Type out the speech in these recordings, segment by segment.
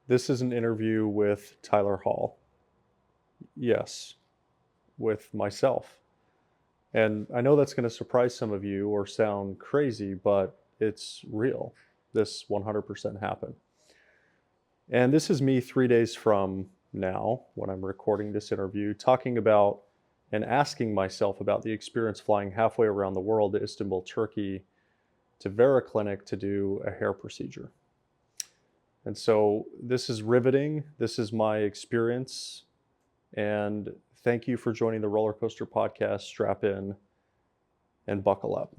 This is an interview with Tyler Hall. Yes, with myself. And I know that's going to surprise some of you or sound crazy, but it's real. This 100% happened. And this is me 3 days from now, when I'm recording this interview, talking about and asking myself about the experience flying halfway around the world to Istanbul, Turkey, to Vera Clinic to do a hair procedure. And so this is riveting. This is my experience. And thank you for joining the Roller Coaster Podcast. Strap in and buckle up.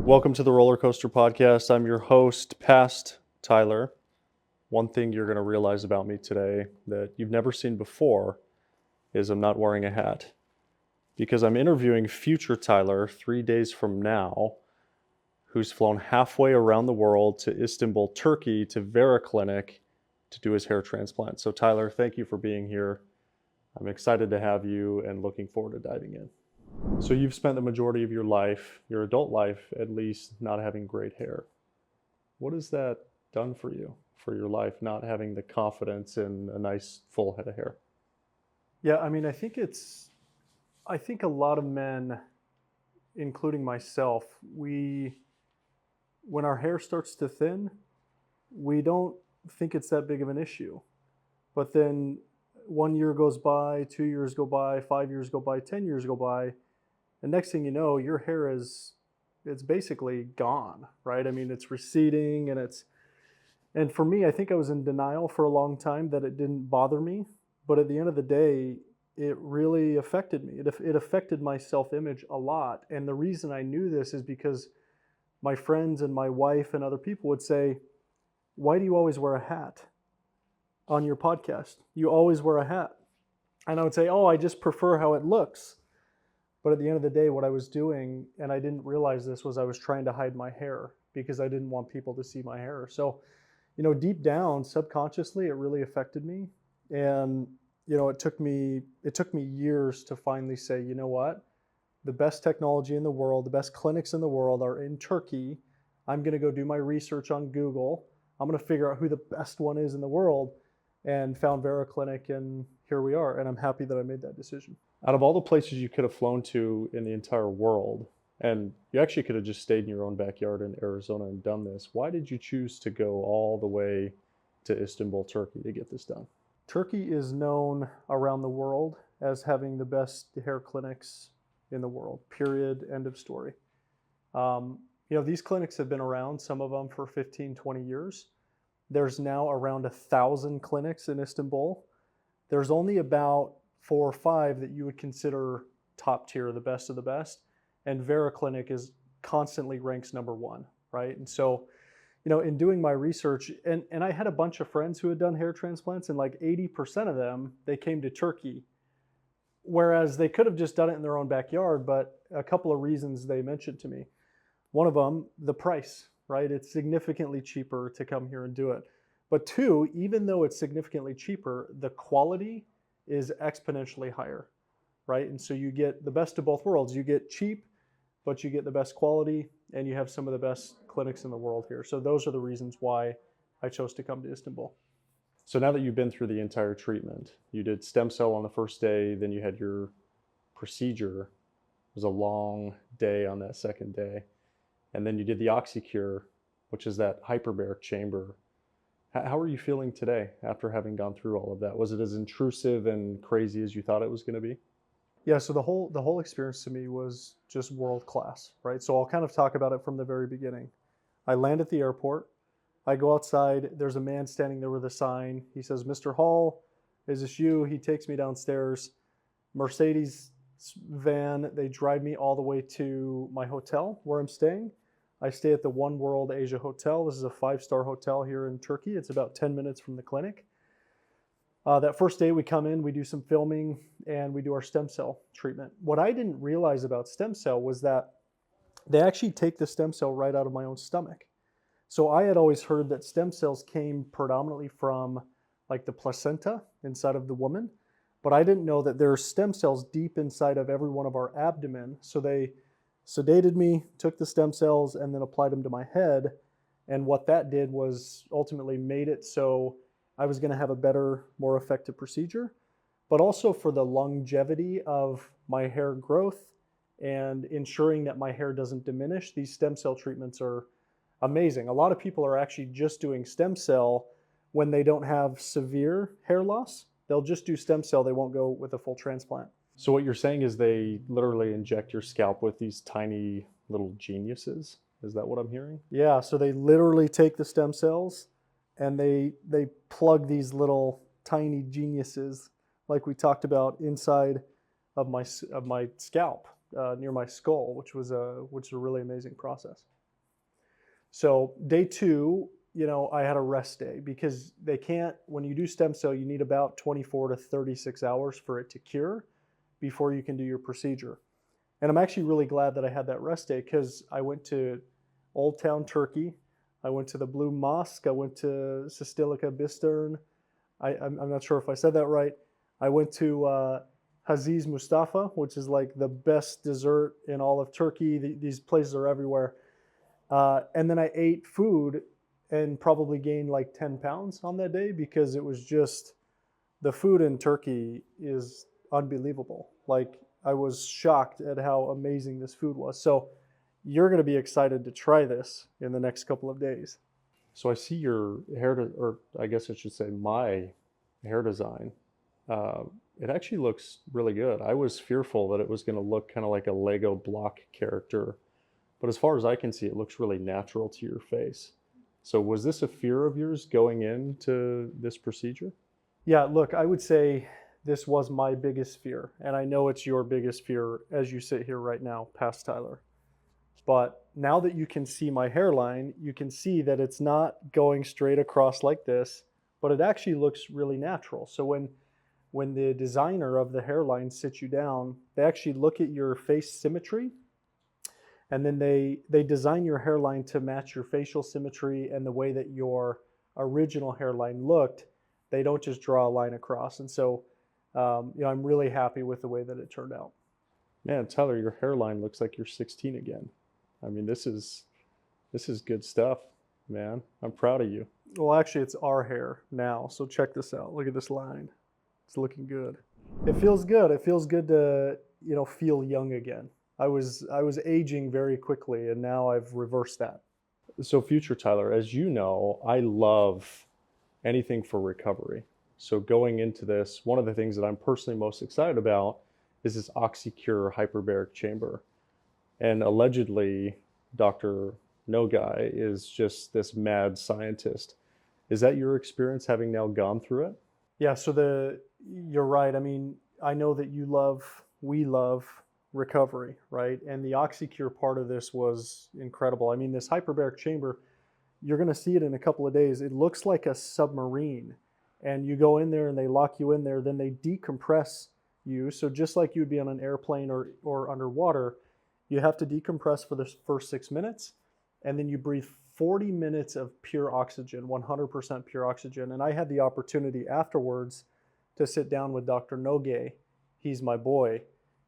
Welcome to the Roller Coaster Podcast. I'm your host, past Tyler. One thing you're going to realize about me today that you've never seen before is I'm not wearing a hat, because I'm interviewing future Tyler 3 days from now, who's flown halfway around the world to Istanbul, Turkey, to Vera Clinic to do his hair transplant. So Tyler, thank you for being here. I'm excited to have you and looking forward to diving in. So you've spent the majority of your life, your adult life at least, not having great hair. What has that done for you, for your life, not having the confidence in a nice full head of hair? Yeah, I think a lot of men, including myself, when our hair starts to thin, we don't think it's that big of an issue. But then 1 year goes by, 2 years go by, 5 years go by, 10 years go by, and next thing you know, your hair it's basically gone, right? I mean, it's receding and for me, I think I was in denial for a long time that it didn't bother me. But at the end of the day, it really affected me. It affected my self-image a lot. And the reason I knew this is because my friends and my wife and other people would say, "Why do you always wear a hat on your podcast? You always wear a hat." And I would say, "Oh, I just prefer how it looks." But at the end of the day, what I was doing, and I didn't realize this, was I was trying to hide my hair because I didn't want people to see my hair. So, deep down, subconsciously, it really affected me. And, it took me years to finally say, you know what? The best technology in the world, the best clinics in the world are in Turkey. I'm going to go do my research on Google. I'm going to figure out who the best one is in the world, and found Vera Clinic, and here we are. And I'm happy that I made that decision. Out of all the places you could have flown to in the entire world, and you actually could have just stayed in your own backyard in Arizona and done this, why did you choose to go all the way to Istanbul, Turkey to get this done? Turkey is known around the world as having the best hair clinics in the world, period, end of story. These clinics have been around, some of them for 15, 20 years. There's now around 1,000 clinics in Istanbul. There's only about 4 or 5 that you would consider top tier, the best of the best. And Vera Clinic is constantly ranks number 1, right? And so, in doing my research, and I had a bunch of friends who had done hair transplants, and like 80% of them, they came to Turkey. Whereas they could have just done it in their own backyard, but a couple of reasons they mentioned to me. One of them, the price, right? It's significantly cheaper to come here and do it. But 2, even though it's significantly cheaper, the quality is exponentially higher, right? And so you get the best of both worlds. You get cheap, but you get the best quality, and you have some of the best clinics in the world here. So those are the reasons why I chose to come to Istanbul. So now that you've been through the entire treatment, you did stem cell on the first day, then you had your procedure. It was a long day on that second day. And then you did the OxyCure, which is that hyperbaric chamber. How are you feeling today after having gone through all of that? Was it as intrusive and crazy as you thought it was going to be? Yeah, so the whole experience to me was just world class, right? So I'll kind of talk about it from the very beginning. I land at the airport. I go outside. There's a man standing there with a sign. He says, "Mr. Hall, is this you?" He takes me downstairs. Mercedes van. They drive me all the way to my hotel where I'm staying. I stay at the One World Asia Hotel. This is a 5-star hotel here in Turkey. It's about 10 minutes from the clinic. That first day we come in, we do some filming, and we do our stem cell treatment. What I didn't realize about stem cell was that they actually take the stem cell right out of my own stomach. So I had always heard that stem cells came predominantly from like the placenta inside of the woman, but I didn't know that there are stem cells deep inside of every one of our abdomen. So they sedated me, took the stem cells, and then applied them to my head. And what that did was ultimately made it so I was going to have a better, more effective procedure, but also for the longevity of my hair growth and ensuring that my hair doesn't diminish. These stem cell treatments are amazing. A lot of people are actually just doing stem cell when they don't have severe hair loss. They'll just do stem cell, they won't go with a full transplant. So what you're saying is they literally inject your scalp with these tiny little geniuses? Is that what I'm hearing? Yeah, so they literally take the stem cells and they plug these little tiny geniuses, like we talked about, inside of my scalp, near my skull, which was a really amazing process. So day 2, I had a rest day because they can't, when you do stem cell, you need about 24 to 36 hours for it to cure before you can do your procedure. And I'm actually really glad that I had that rest day because I went to Old Town Turkey, I went to the Blue Mosque, I went to Sistilica Bistern, I'm not sure if I said that right. I went to Aziz Mustafa, which is like the best dessert in all of Turkey. These places are everywhere. And then I ate food and probably gained like 10 pounds on that day because it was just, the food in Turkey is unbelievable. Like, I was shocked at how amazing this food was. So you're going to be excited to try this in the next couple of days. So I see your hair, or I guess I should say my hair design. It actually looks really good. I was fearful that it was going to look kind of like a Lego block character, but as far as I can see, it looks really natural to your face. So was this a fear of yours going into this procedure? Yeah, look, I would say this was my biggest fear, and I know it's your biggest fear as you sit here right now, past Tyler. But now that you can see my hairline, you can see that it's not going straight across like this, but it actually looks really natural. So when the designer of the hairline sits you down, they actually look at your face symmetry, and then they design your hairline to match your facial symmetry and the way that your original hairline looked. They don't just draw a line across. And so, I'm really happy with the way that it turned out. Man, Tyler, your hairline looks like you're 16 again. I mean, this is good stuff, man. I'm proud of you. Well, actually, it's our hair now. So check this out. Look at this line. It's looking good. It feels good. It feels good to, feel young again. I was aging very quickly, and now I've reversed that. So future Tyler, as you know, I love anything for recovery. So going into this, one of the things that I'm personally most excited about is this OxyCure hyperbaric chamber. And allegedly, Dr. No Guy is just this mad scientist. Is that your experience, having now gone through it? Yeah, so you're right. I mean, I know that we love recovery, right? And the OxyCure part of this was incredible. I mean, this hyperbaric chamber, you're going to see it in a couple of days. It looks like a submarine, and you go in there and they lock you in there, then they decompress you. So just like you'd be on an airplane or underwater, you have to decompress for the first 6 minutes, and then you breathe 40 minutes of pure oxygen, 100% pure oxygen. And I had the opportunity afterwards to sit down with Dr. Noge. He's my boy,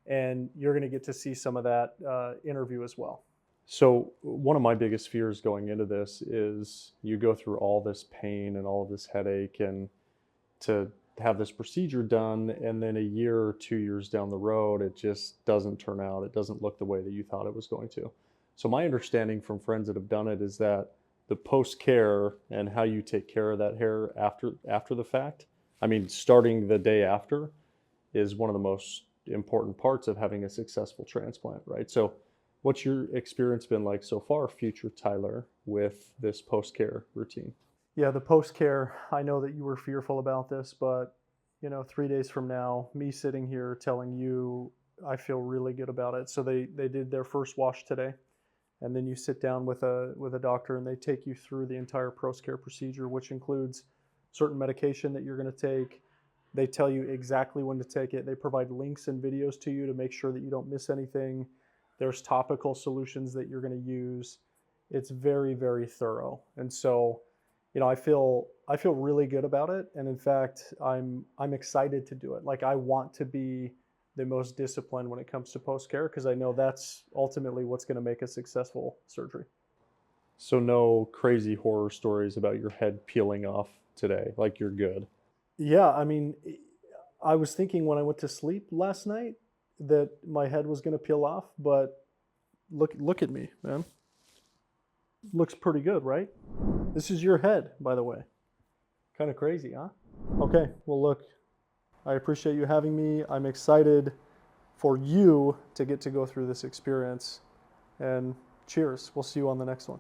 and you're going to get to see some of that interview as well. So one of my biggest fears going into this is you go through all this pain and all of this headache, and to have this procedure done, and then a year or 2 years down the road, it just doesn't turn out. It doesn't look the way that you thought it was going to. So my understanding from friends that have done it is that the post-care and how you take care of that hair after the fact, I mean, starting the day after, is one of the most important parts of having a successful transplant, right? So what's your experience been like so far, future Tyler, with this post-care routine? Yeah, the post-care, I know that you were fearful about this, but 3 days from now, me sitting here telling you, I feel really good about it. So they did their first wash today, and then you sit down with a doctor and they take you through the entire post-care procedure, which includes certain medication that you're going to take. They tell you exactly when to take it. They provide links and videos to you to make sure that you don't miss anything. There's topical solutions that you're going to use. It's very, very thorough. And so, I feel really good about it. And in fact, I'm excited to do it. Like, I want to be the most disciplined when it comes to post-care, because I know that's ultimately what's going to make a successful surgery. So no crazy horror stories about your head peeling off today. Like you're good. Yeah, I mean, I was thinking when I went to sleep last night that my head was going to peel off, but look at me, man. Looks pretty good, right? This is your head, by the way. Kind of crazy, huh? Okay, well, look, I appreciate you having me. I'm excited for you to get to go through this experience. And cheers. We'll see you on the next one.